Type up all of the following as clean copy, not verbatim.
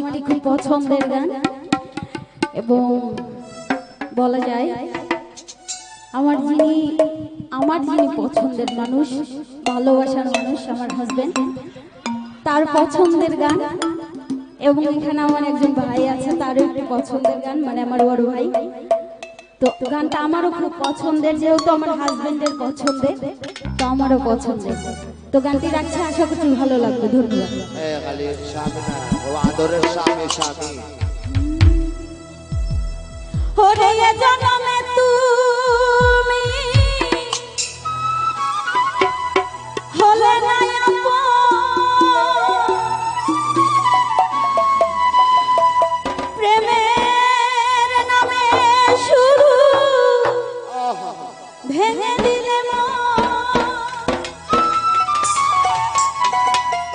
একটি খুব পছন্দের গান এবং বলা যায় আমার যিনি পছন্দের মানুষ, ভালোবাসার মানুষ, আমার হাজবেন্ড, তার পছন্দের গান। এবং এখানে আমার একজন ভাই আছে, তারও একটি পছন্দের গান, মানে আমার বড় ভাই। তো গানটা আমারও খুব পছন্দের, যেহেতু আমার হাজবেন্ডের পছন্দের, তো আমারও পছন্দের। তো গানটি রাখছে, আশা করছি ভালো লাগবে। ধন্যবাদ। ওরে জনমে তুমি হলে না প্রেমের নামে শুরু ভেঙে দিলে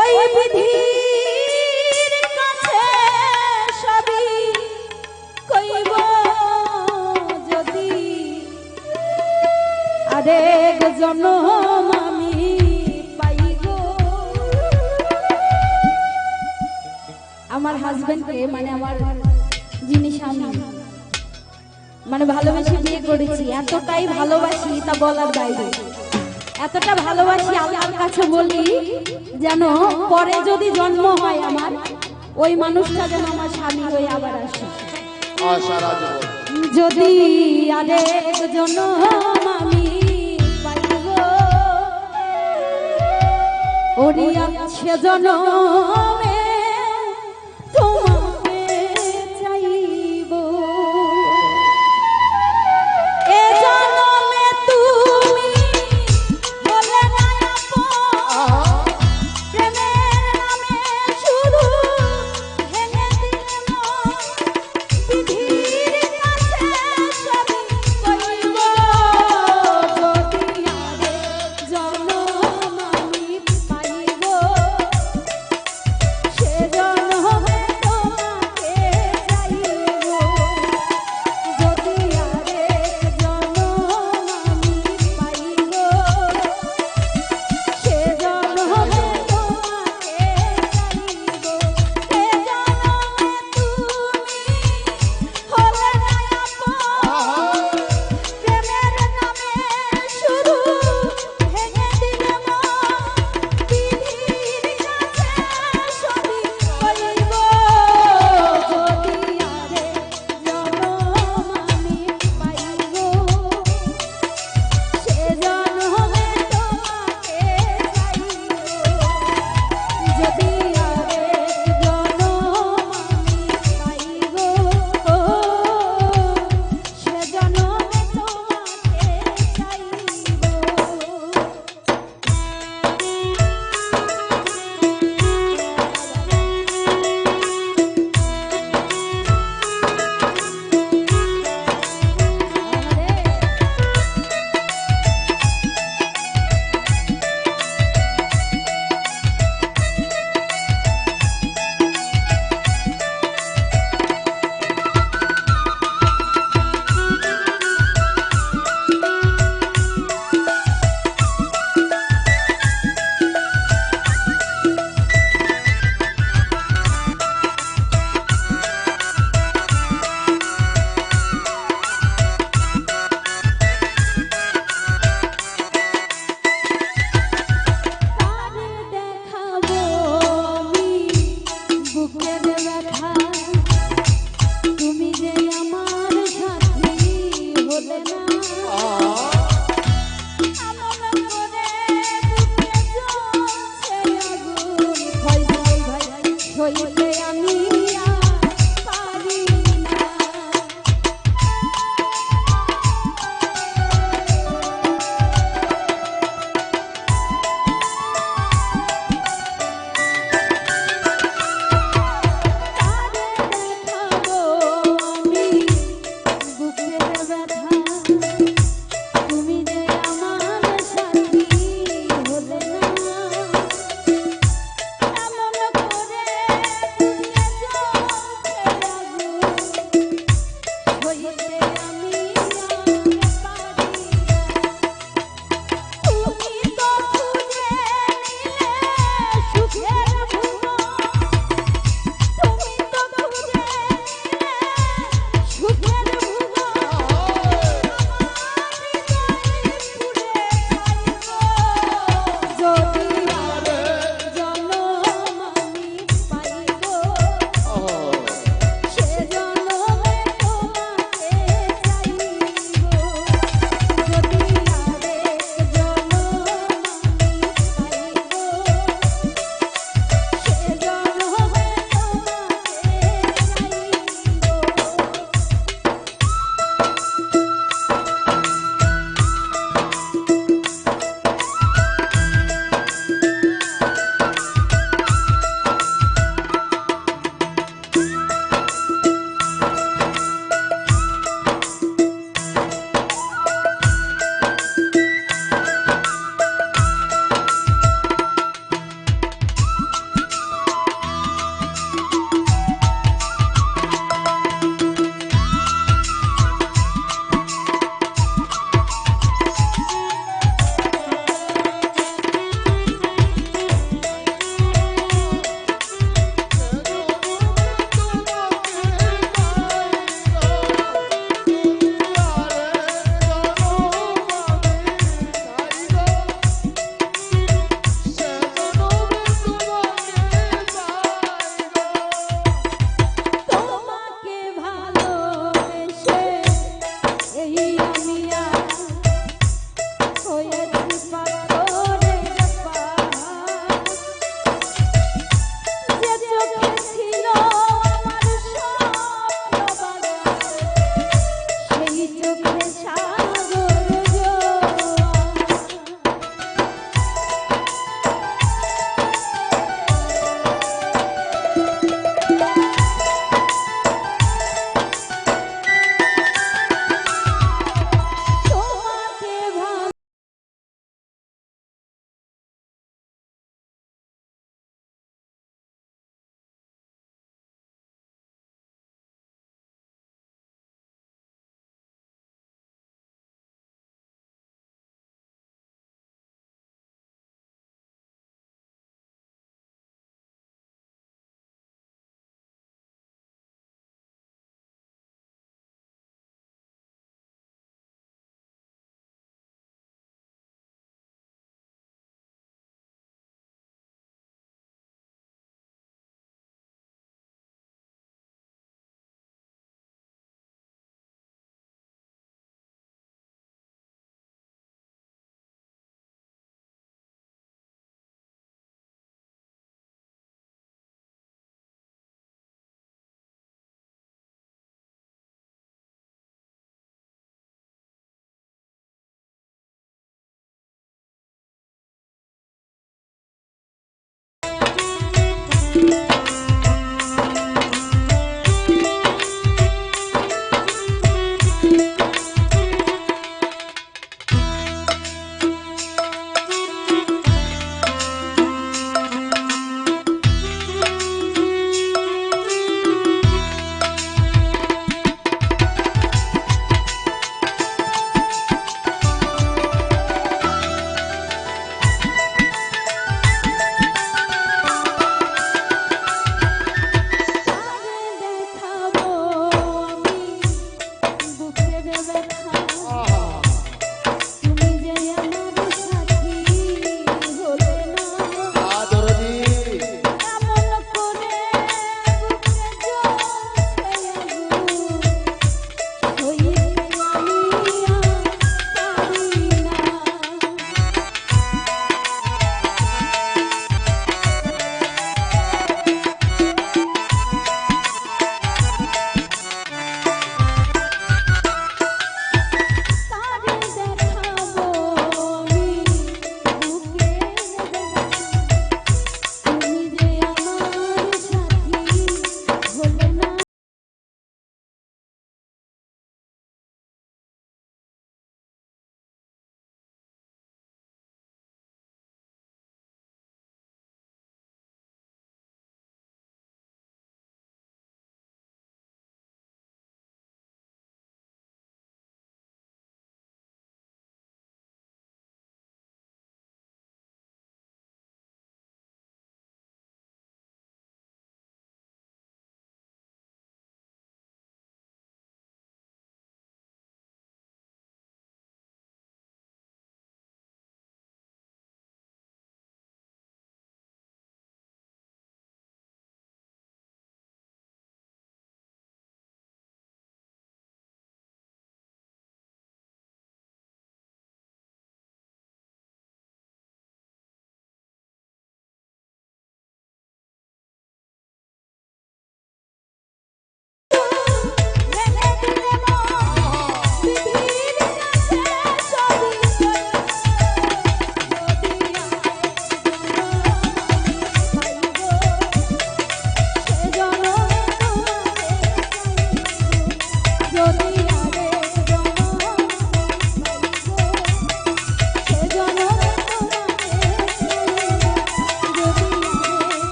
ওই বিধির কাছে সবই কইব যদি আরেক জনম আমি পাইব। আমার হাজবেন্ডকে, মানে আমার যিনি স্বামী, মানে ভালোবেসে বিয়ে করেছি, এতটাই ভালোবাসি তা বলার বাইরে। এতটা ভালোবাসি, আল্লাহর কাছে বলি যেন পরে যদি জন্ম হয় আমার, ওই মানুষটা যেন আমার স্বামী হয়ে আবার আসে। যদি আরেক জনম আমি পাইব, ওরে আছে জনমে তোমাকে চাইব। এ জনমে তুমি বলে না প্রেমের নামে শুধু ভেঙে দিলে বিধির কাছে সবই কইব। যদি আরেক জনম আমি পাইব, সে জনমে তোমাকে চাইব। যদি আরেক জনম আমি পাইব, সে জনমে তোমাকে চাইব। এ জনমে তুমি হলে না প্রেমের নামে শুরু ভেঙে দিলে বিধির কাছে সবই কইব। যদি আরেক জনম আমি পাইব, সে জনমে তোমাকে চাইব। যদি আরেক জনম আমি পাইব, সে জনমে তোমাকে চাইব। তারে দেখাবো আমি বুকের ব্যথা, তুমি যে আমার সাথী হলে না। এমন করে বুকে জ্বলছে আগুন, ভয় ভয় ভয় সইতে আমি